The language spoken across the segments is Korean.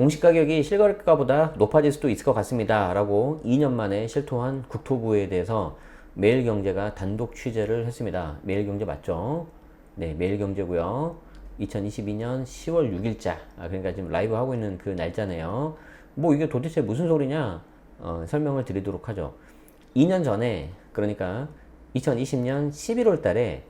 공시가격이 실거래가보다 높아질 수도 있을 것 같습니다 라고 2년 만에 실토한 국토부에 대해서 매일경제가 단독 취재를 했습니다. 매일경제 맞죠? 네, 매일경제고요. 2022년 10월 6일자 그러니까 지금 라이브 하고 있는 그 날짜네요. 뭐 이게 도대체 무슨 소리냐 설명을 드리도록 하죠. 2년 전에 그러니까 2020년 11월 달에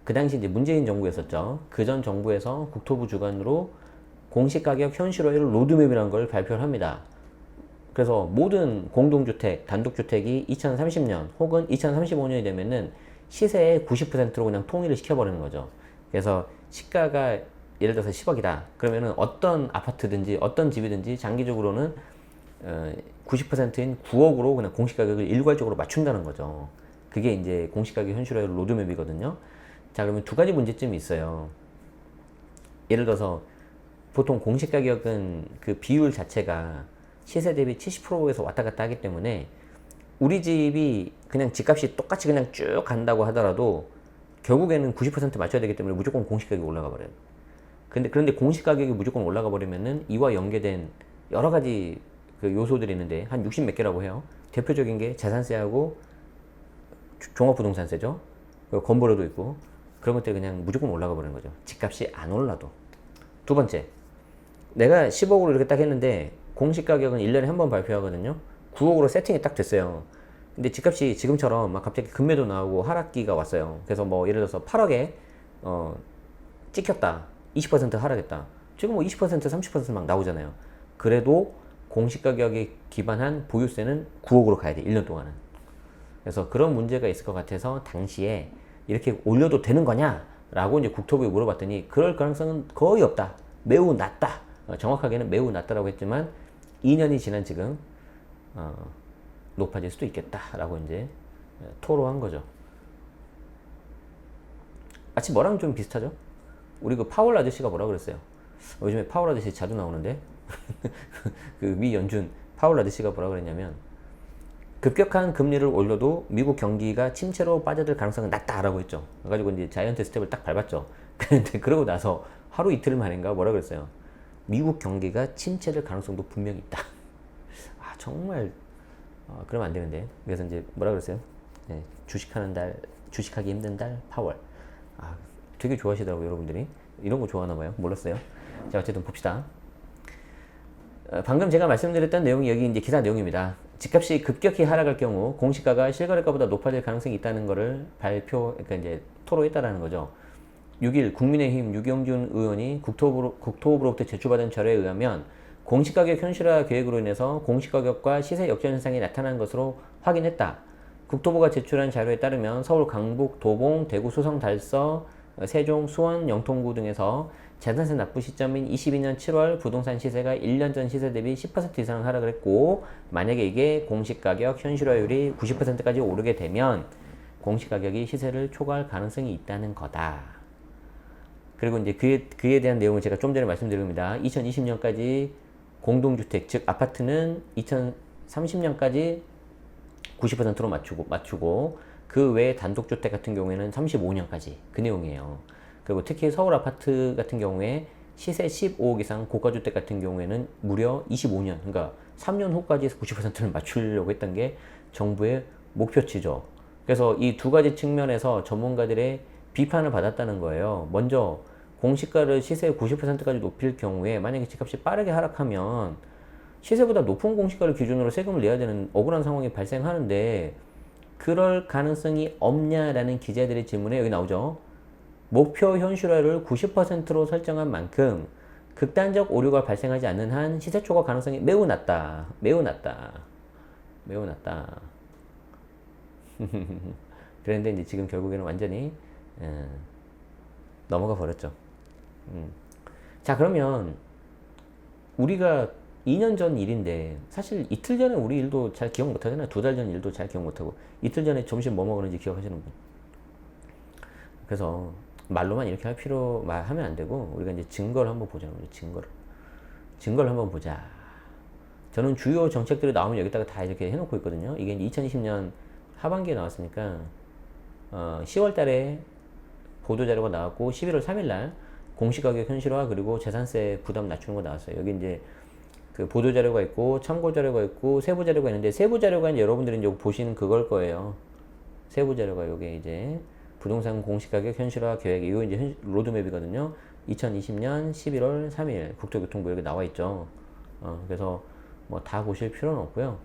그 당시 이제 문재인 정부였었죠. 그 전 정부에서 국토부 주관으로 공시가격 현실화율 로드맵이라는 걸 발표를 합니다. 그래서 모든 공동주택, 단독주택이 2030년 혹은 2035년이 되면은 시세의 90%로 그냥 통일을 시켜버리는 거죠. 그래서 시가가 예를 들어서 10억이다. 그러면은 어떤 아파트든지 어떤 집이든지 장기적으로는 90%인 9억으로 그냥 공시가격을 일괄적으로 맞춘다는 거죠. 그게 이제 공시가격 현실화율 로드맵이거든요. 자, 그러면 두 가지 문제점이 있어요. 예를 들어서 보통 공시가격은 그 비율 자체가 시세 대비 70%에서 왔다 갔다 하기 때문에 우리 집이 그냥 집값이 똑같이 그냥 쭉 간다고 하더라도 결국에는 90% 맞춰야 되기 때문에 무조건 공시가격이 올라가 버려요. 그런데 공시가격이 무조건 올라가 버리면은 이와 연계된 여러 가지 그 요소들이 있는데 한 60 몇 개라고 해요. 대표적인 게 재산세하고 종합부동산세죠. 건보료도 있고 그런 것들이 그냥 무조건 올라가 버리는 거죠. 집값이 안 올라도. 두 번째, 내가 10억으로 이렇게 딱 했는데 공시가격은 1년에 한 번 발표하거든요. 9억으로 세팅이 딱 됐어요. 근데 집값이 지금처럼 막 갑자기 급매도 나오고 하락기가 왔어요. 그래서 뭐 예를 들어서 8억에 찍혔다. 20% 하락했다. 지금 뭐 20% 30%막 나오잖아요. 그래도 공시가격에 기반한 보유세는 9억으로 가야 돼. 1년 동안은. 그래서 그런 문제가 있을 것 같아서 당시에 이렇게 올려도 되는 거냐? 라고 이제 국토부에 물어봤더니 그럴 가능성은 거의 없다. 매우 낮다. 정확하게는 매우 낮다라고 했지만 2년이 지난 지금 높아질 수도 있겠다라고 이제 토로한 거죠. 마치 뭐랑 좀 비슷하죠? 우리 그 파월 아저씨가 뭐라 그랬어요? 요즘에 파월 아저씨 자주 나오는데 그 미 연준 파월 아저씨가 뭐라 그랬냐면 급격한 금리를 올려도 미국 경기가 침체로 빠져들 가능성은 낮다라고 했죠. 그래가지고 이제 자이언트 스텝을 딱 밟았죠. 근데 그러고 나서 하루 이틀 만인가 뭐라 그랬어요? 미국 경기가 침체될 가능성도 분명히 있다. 아 정말 그러면 안 되는데. 그래서 이제 뭐라 그랬어요? 네, 주식하기 힘든 달 파월. 아 되게 좋아하시더라고요 여러분들이. 이런 거 좋아하나 봐요. 몰랐어요. 자 어쨌든 봅시다. 방금 제가 말씀드렸던 내용이 여기 이제 기사 내용입니다. 집값이 급격히 하락할 경우 공시가가 실거래가보다 높아질 가능성이 있다는 것을 그러니까 이제 토로했다라는 거죠. 6일 국민의힘 유경준 의원이 국토부로부터 제출받은 자료에 의하면 공시가격 현실화 계획으로 인해서 공시가격과 시세 역전 현상이 나타난 것으로 확인했다. 국토부가 제출한 자료에 따르면 서울, 강북, 도봉, 대구, 수성, 달서, 세종, 수원, 영통구 등에서 재산세 납부 시점인 22년 7월 부동산 시세가 1년 전 시세 대비 10% 이상 하락을 했고 만약에 이게 공시가격 현실화율이 90%까지 오르게 되면 공시가격이 시세를 초과할 가능성이 있다는 거다. 그리고 이제 그에 대한 내용을 제가 좀 전에 말씀드립니다. 2020년까지 공동주택, 즉 아파트는 2030년까지 90%로 맞추고 그 외에 단독주택 같은 경우에는 35년까지 그 내용이에요. 그리고 특히 서울 아파트 같은 경우에 시세 15억 이상 고가주택 같은 경우에는 무려 25년, 그러니까 3년 후까지 90%를 맞추려고 했던 게 정부의 목표치죠. 그래서 이 두 가지 측면에서 전문가들의 비판을 받았다는 거예요. 먼저 공시가를 시세의 90%까지 높일 경우에 만약에 집값이 빠르게 하락하면 시세보다 높은 공시가를 기준으로 세금을 내야 되는 억울한 상황이 발생하는데 그럴 가능성이 없냐라는 기자들의 질문에 여기 나오죠. 목표 현실화를 90%로 설정한 만큼 극단적 오류가 발생하지 않는 한 시세 초과 가능성이 매우 낮다. 매우 낮다. 매우 낮다. 그런데 이제 지금 결국에는 완전히 넘어가 버렸죠. 자 그러면 우리가 2년 전 일인데 사실 이틀 전에 우리 일도 잘 기억 못 하잖아요. 2달 전 일도 잘 기억 못 하고 이틀 전에 점심 뭐 먹었는지 기억하시는 분. 그래서 말로만 이렇게 하면 안 되고 우리가 이제 증거를 한번 보자는 거죠. 증거를 한번 보자. 저는 주요 정책들이 나오면 여기다가 다 이렇게 해놓고 있거든요. 이게 이제 2020년 하반기에 나왔으니까 10월 달에 보도자료가 나왔고 11월 3일 날 공시가격 현실화 그리고 재산세 부담 낮추는 거 나왔어요. 여기 이제 그 보도 자료가 있고 참고 자료가 있고 세부 자료가 있는데 세부 자료가 이제 여러분들이 이제 보시는 그걸 거예요. 세부 자료가 요게 이제 부동산 공시가격 현실화 계획 이거 이제 로드맵이거든요. 2020년 11월 3일 국토교통부 여기 나와 있죠. 그래서 뭐 다 보실 필요는 없고요.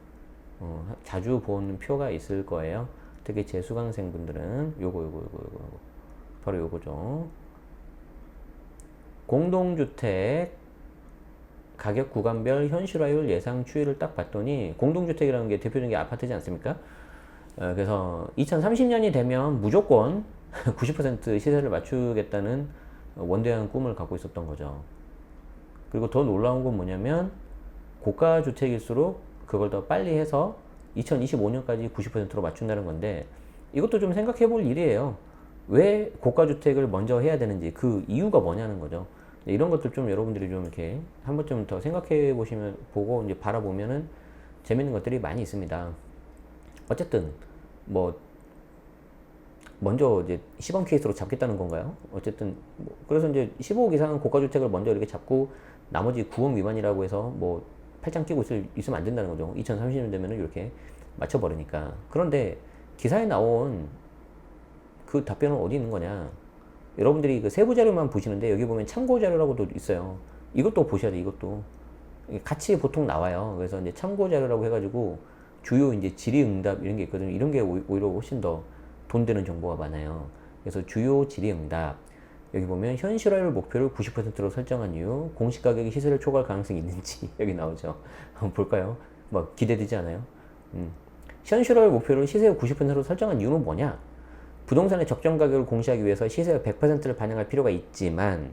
자주 보는 표가 있을 거예요. 특히 재수강생분들은 요거 바로 요거죠. 공동주택 가격 구간별 현실화율 예상 추이를 딱 봤더니 공동주택이라는 게 대표적인 게 아파트지 않습니까? 그래서 2030년이 되면 무조건 90% 시세를 맞추겠다는 원대한 꿈을 갖고 있었던 거죠. 그리고 더 놀라운 건 뭐냐면 고가 주택일수록 그걸 더 빨리 해서 2025년까지 90%로 맞춘다는 건데 이것도 좀 생각해 볼 일이에요. 왜 고가 주택을 먼저 해야 되는지 그 이유가 뭐냐는 거죠. 이런 것들 좀 여러분들이 좀 이렇게 한 번쯤 더 생각해 보시면 보고 이제 바라보면은 재밌는 것들이 많이 있습니다. 어쨌든 뭐 먼저 이제 시범 케이스로 잡겠다는 건가요? 어쨌든 뭐 그래서 이제 15억 이상 고가 주택을 먼저 이렇게 잡고 나머지 9억 미만이라고 해서 뭐 팔짱 끼고 있으면 안 된다는 거죠. 2030년 되면은 이렇게 맞춰버리니까. 그런데 기사에 나온 그 답변은 어디 있는 거냐? 여러분들이 그 세부 자료만 보시는데 여기 보면 참고 자료라고도 있어요. 이것도 보셔야 돼. 이것도 같이 보통 나와요. 그래서 이제 참고 자료라고 해가지고 주요 이제 질의응답 이런 게 있거든요. 이런 게 오히려 훨씬 더 돈 되는 정보가 많아요. 그래서 주요 질의응답 여기 보면 현실화율 목표를 90%로 설정한 이유, 공시 가격이 시세를 초과할 가능성이 있는지 여기 나오죠. 한번 볼까요? 막 기대되지 않아요? 현실화율 목표를 시세 90%로 설정한 이유는 뭐냐? 부동산의 적정 가격을 공시하기 위해서 시세의 100%를 반영할 필요가 있지만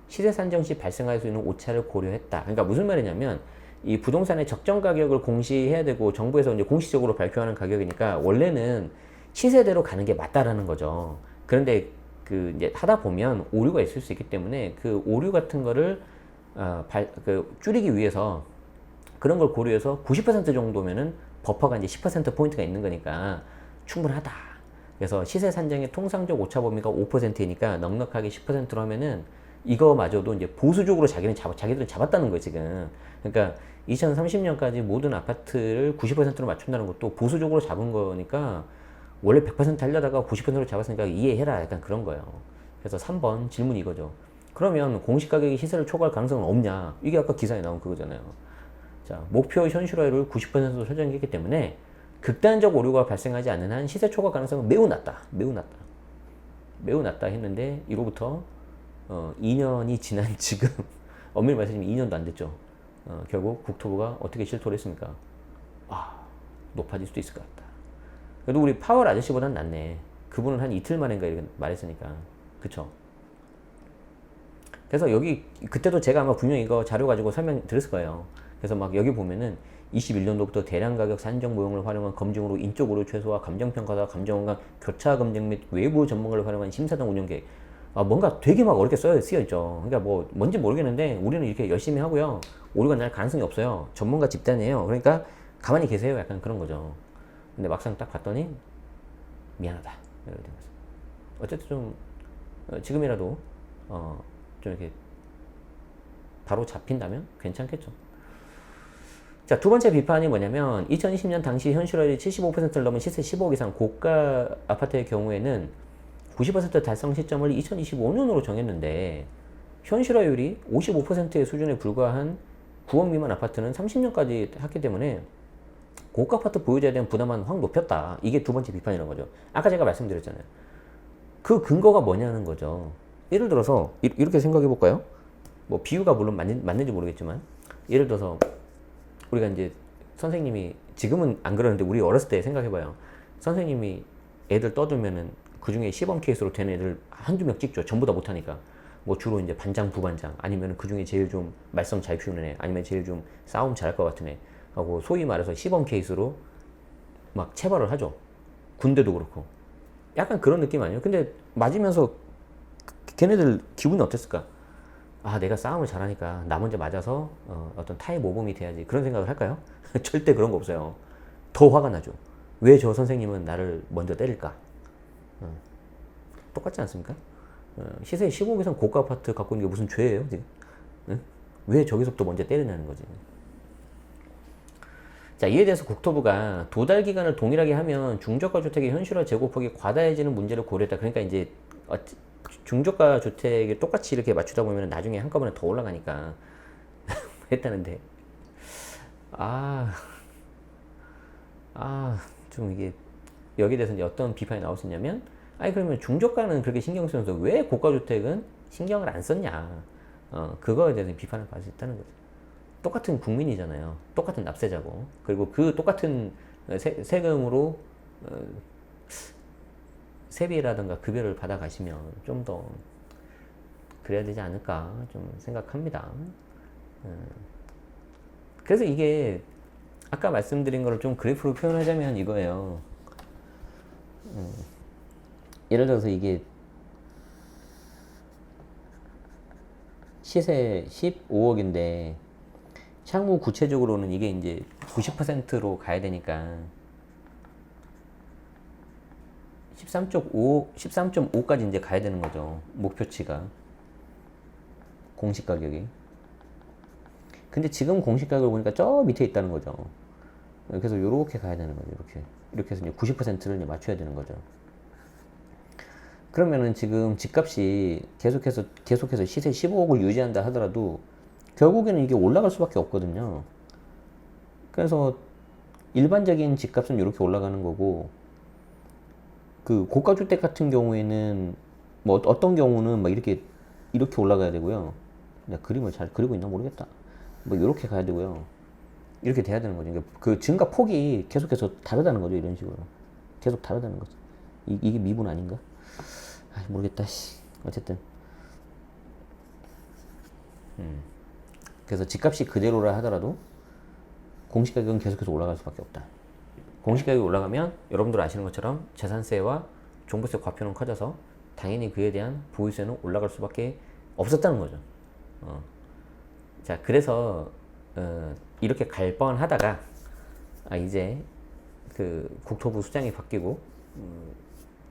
시세 산정 시 발생할 수 있는 오차를 고려했다. 그러니까 무슨 말이냐면 이 부동산의 적정 가격을 공시해야 되고 정부에서 이제 공식적으로 발표하는 가격이니까 원래는 시세대로 가는 게 맞다라는 거죠. 그런데 그 이제 하다 보면 오류가 있을 수 있기 때문에 그 오류 같은 거를 줄이기 위해서 그런 걸 고려해서 90% 정도면은 버퍼가 이제 10% 포인트가 있는 거니까 충분하다. 그래서 시세 산정의 통상적 오차 범위가 5%이니까 넉넉하게 10%로 하면은 이거마저도 이제 보수적으로 자기들은 잡았다는 거예요, 지금. 그러니까 2030년까지 모든 아파트를 90%로 맞춘다는 것도 보수적으로 잡은 거니까 원래 100% 하려다가 90%로 잡았으니까 이해해라. 약간 그런 거예요. 그래서 3번 질문이 이거죠. 그러면 공시가격이 시세를 초과할 가능성은 없냐? 이게 아까 기사에 나온 그거잖아요. 자, 목표 현실화율을 90%로 설정했기 때문에 극단적 오류가 발생하지 않는 한 시세 초과 가능성은 매우 낮다. 매우 낮다. 매우 낮다 했는데 이로부터 2년이 지난 지금 엄밀히 말씀드리면 2년도 안 됐죠. 결국 국토부가 어떻게 실토를 했습니까? 높아질 수도 있을 것 같다. 그래도 우리 파월 아저씨보단 낫네. 그분은 한 이틀 만인가 이렇게 말했으니까. 그쵸? 그래서 여기 그때도 제가 아마 분명히 이거 자료 가지고 설명 드렸을 거예요. 그래서 막 여기 보면은 21년도부터 대량 가격 산정 모형을 활용한 검증으로 인적 오류 최소화, 감정평가사, 감정원관, 교차 검증 및 외부 전문가를 활용한 심사 등 운영 계획. 뭔가 되게 막 어렵게 쓰여 있죠. 그러니까 뭐 뭔지 모르겠는데 우리는 이렇게 열심히 하고요. 오류가 날 가능성이 없어요. 전문가 집단이에요. 그러니까 가만히 계세요. 약간 그런 거죠. 근데 막상 딱 봤더니 미안하다. 이렇게 된 거죠. 어쨌든 좀 지금이라도 좀 이렇게 바로 잡힌다면 괜찮겠죠. 자, 두 번째 비판이 뭐냐면 2020년 당시 현실화율이 75%를 넘은 시세 15억 이상 고가 아파트의 경우에는 90% 달성 시점을 2025년으로 정했는데 현실화율이 55%의 수준에 불과한 9억 미만 아파트는 30년까지 했기 때문에 고가 아파트 보유자에 대한 부담은 확 높였다. 이게 두 번째 비판이라는 거죠. 아까 제가 말씀드렸잖아요. 그 근거가 뭐냐는 거죠. 예를 들어서 이렇게 생각해 볼까요? 뭐 비유가 물론 맞는지 모르겠지만 예를 들어서 우리가 이제 선생님이 지금은 안 그러는데 우리 어렸을 때 생각해봐요. 선생님이 애들 떠들면은 그 중에 시범 케이스로 된 애들 한두 명 찍죠. 전부 다 못하니까. 뭐 주로 이제 반장, 부반장 아니면 그 중에 제일 좀 말썽 잘 피우는 애 아니면 제일 좀 싸움 잘할 것 같은 애 하고 소위 말해서 시범 케이스로 막 체벌을 하죠. 군대도 그렇고. 약간 그런 느낌 아니에요? 근데 맞으면서 걔네들 기분이 어땠을까? 내가 싸움을 잘하니까 나 먼저 맞아서 어떤 타의 모범이 돼야지 그런 생각을 할까요? 절대 그런 거 없어요. 더 화가 나죠. 왜 저 선생님은 나를 먼저 때릴까? 똑같지 않습니까? 시세 15억 이상 고가 아파트 갖고 있는 게 무슨 죄예요 지금? 왜 저기서부터 먼저 때리냐는 거지. 자, 이에 대해서 국토부가 도달 기간을 동일하게 하면 중저가 주택의 현실화 재고폭이 과다해지는 문제를 고려했다. 그러니까 이제 중저가 주택을 똑같이 이렇게 맞추다 보면 나중에 한꺼번에 더 올라가니까 했다는데 좀 이게 여기에 대해서 이제 어떤 비판이 나왔었냐면 아니 그러면 중저가는 그렇게 신경 쓰면서 왜 고가 주택은 신경을 안 썼냐 그거에 대해서 비판을 받을 수 있다는 거죠. 똑같은 국민이잖아요. 똑같은 납세자고. 그리고 그 똑같은 세금으로 세비라든가 급여를 받아가시면 좀 더 그래야 되지 않을까 좀 생각합니다. 그래서 이게 아까 말씀드린 거를 좀 그래프로 표현하자면 이거예요. 예를 들어서 이게 시세 15억인데 향후 구체적으로는 이게 이제 90%로 가야 되니까 13.5까지 이제 가야 되는 거죠. 목표치가. 공시 가격이. 근데 지금 공시 가격을 보니까 저 밑에 있다는 거죠. 그래서 요렇게 가야 되는 거죠. 이렇게 해서 이제 90%를 이제 맞춰야 되는 거죠. 그러면은 지금 집값이 계속해서 시세 15억을 유지한다 하더라도 결국에는 이게 올라갈 수밖에 없거든요. 그래서 일반적인 집값은 이렇게 올라가는 거고 그 고가 주택 같은 경우에는 뭐 어떤 경우는 막 이렇게 올라가야 되고요. 내가 그림을 잘 그리고 있나 모르겠다. 뭐 이렇게 가야 되고요. 이렇게 돼야 되는 거죠. 그러니까 그 증가 폭이 계속해서 다르다는 거죠. 이런 식으로 계속 다르다는 거죠. 이게 미분 아닌가? 모르겠다. 어쨌든 그래서 집값이 그대로라 하더라도 공시가격은 계속해서 올라갈 수밖에 없다. 공시가격이 올라가면 여러분들 아시는 것처럼 재산세와 종부세 과표는 커져서 당연히 그에 대한 보유세는 올라갈 수밖에 없었다는 거죠. 자, 그래서 이렇게 갈 뻔하다가 이제 그 국토부 수장이 바뀌고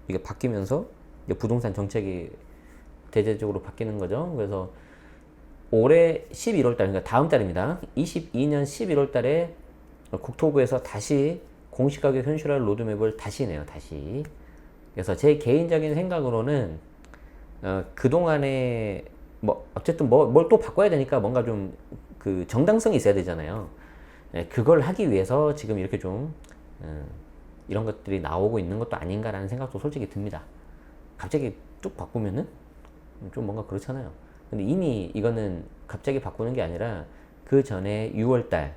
이게 바뀌면서 이제 부동산 정책이 대대적으로 바뀌는 거죠. 그래서 올해 11월 달, 그러니까 다음 달입니다. 22년 11월 달에 국토부에서 다시 공시가격 현실화 로드맵을 다시 내요. 다시. 그래서 제 개인적인 생각으로는 그동안에 뭐 어쨌든 뭘 또 바꿔야 되니까 뭔가 좀 그 정당성이 있어야 되잖아요. 네, 그걸 하기 위해서 지금 이렇게 좀 이런 것들이 나오고 있는 것도 아닌가라는 생각도 솔직히 듭니다. 갑자기 뚝 바꾸면은 좀 뭔가 그렇잖아요. 근데 이미 이거는 갑자기 바꾸는 게 아니라 그 전에 6월달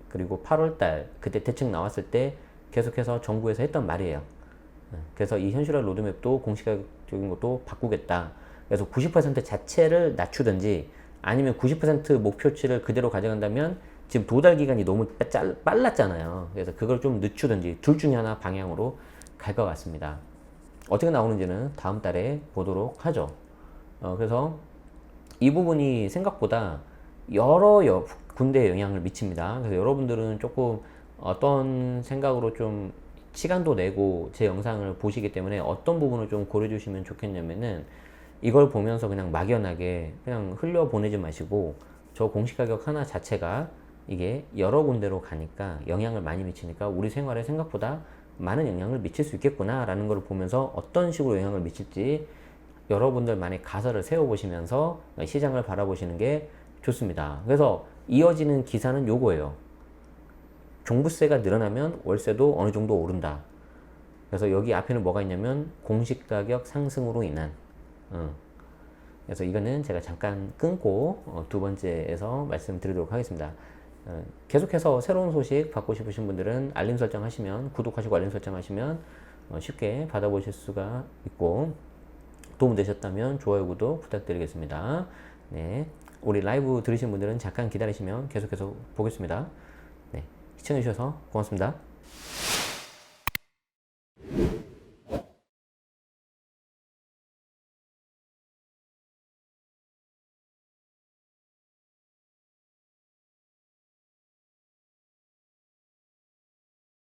그리고 8월달 그때 대책 나왔을 때 계속해서 정부에서 했던 말이에요. 그래서 이 현실화 로드맵도 공시가격적인 것도 바꾸겠다. 그래서 90% 자체를 낮추든지 아니면 90% 목표치를 그대로 가져간다면 지금 도달 기간이 너무 빨랐잖아요. 그래서 그걸 좀 늦추든지 둘 중에 하나 방향으로 갈 것 같습니다. 어떻게 나오는지는 다음 달에 보도록 하죠. 그래서 이 부분이 생각보다 여러 군데에 영향을 미칩니다. 그래서 여러분들은 조금 어떤 생각으로 좀 시간도 내고 제 영상을 보시기 때문에 어떤 부분을 좀 고려해 주시면 좋겠냐면은 이걸 보면서 그냥 막연하게 그냥 흘려보내지 마시고 저 공시가격 하나 자체가 이게 여러 군데로 가니까 영향을 많이 미치니까 우리 생활에 생각보다 많은 영향을 미칠 수 있겠구나 라는 걸 보면서 어떤 식으로 영향을 미칠지 여러분들만의 가설을 세워보시면서 시장을 바라보시는 게 좋습니다. 그래서 이어지는 기사는 요거예요. 종부세가 늘어나면 월세도 어느 정도 오른다. 그래서 여기 앞에는 뭐가 있냐면 공시가격 상승으로 인한 그래서 이거는 제가 잠깐 끊고 두 번째에서 말씀드리도록 하겠습니다. 계속해서 새로운 소식 받고 싶으신 분들은 알림 설정 하시면 구독하시고 알림 설정 하시면 쉽게 받아보실 수가 있고 도움되셨다면 좋아요 구독 부탁드리겠습니다. 네, 우리 라이브 들으신 분들은 잠깐 기다리시면 계속해서 보겠습니다. 네, 시청해주셔서 고맙습니다.